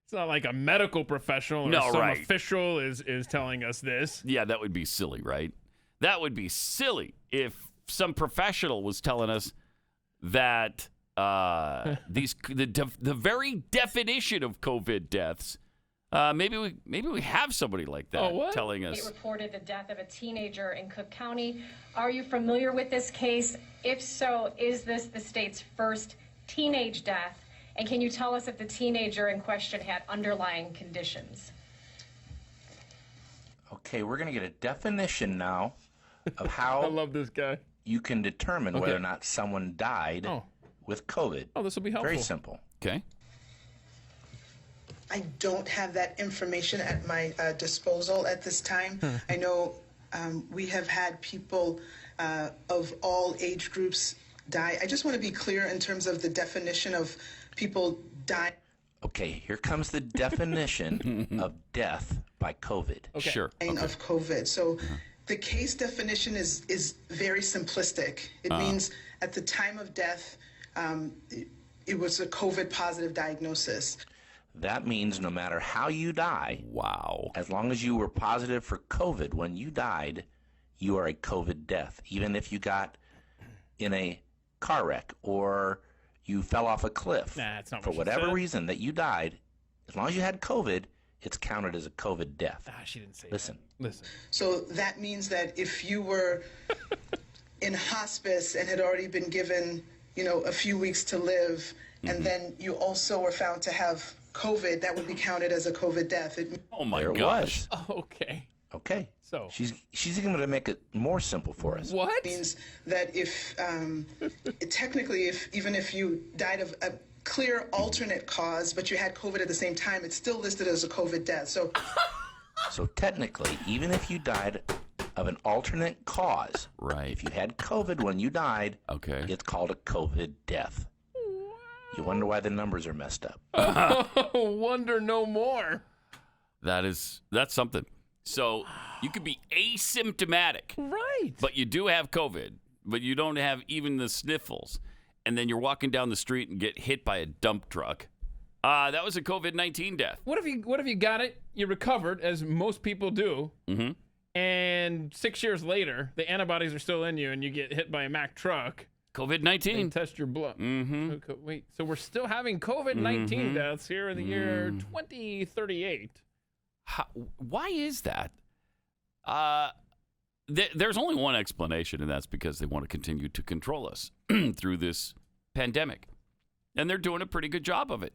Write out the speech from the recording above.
It's not like a medical professional or No, some right. official is telling us this. Yeah, that would be silly, right? That would be silly if some professional was telling us that the very definition of COVID deaths. Maybe we have somebody like that telling It us. reported the death of a teenager in Cook County. Are you familiar with this case? If so, is this the state's first teenage death? And can you tell us if the teenager in question had underlying conditions? Okay, we're going to get a definition now of I how love this guy. you can determine whether or not someone died Oh. with COVID. Oh, this will be helpful. Very simple. Okay. I don't have that information at my disposal at this time. I know we have had people of all age groups die. I just want to be clear in terms of the definition of people dying. Okay, here comes the definition of death by COVID. Sure. Of COVID. So the case definition is very simplistic. It means at the time of death, it was a COVID positive diagnosis. That means no matter how you die, Wow. as long as you were positive for COVID when you died, you are a COVID death. Even if you got in a car wreck or you fell off a cliff, Nah, that's not for what she whatever said. reason that you died, as long as you had COVID, it's counted as a COVID death. She didn't say Listen. that. Listen. So that means that if you were in hospice and had already been given, a few weeks to live, and then you also were found to have COVID, that would be counted as a COVID death. Oh my There it gosh. was. Oh, okay. Okay. So She's even going to make it more simple for us. what? Means that if technically, even if you died of a clear alternate cause, but you had COVID at the same time, it's still listed as a COVID death. So So technically, even if you died of an alternate cause, Right. if you had COVID when you died, Okay. it's called a COVID death. You wonder why the numbers are messed up. Wonder no more. That's something. So you could be asymptomatic, Right. but you do have COVID, but you don't have even the sniffles. And then you're walking down the street and get hit by a dump truck. That was a COVID-19 death. What if you got it, you recovered, as most people do, and 6 years later, the antibodies are still in you, and you get hit by a Mack truck. They COVID-19. test your blood. Wait, so we're still having COVID-19 deaths here in the year 2038. Why is that? There's only one explanation, and that's because they want to continue to control us through this pandemic. And they're doing a pretty good job of it.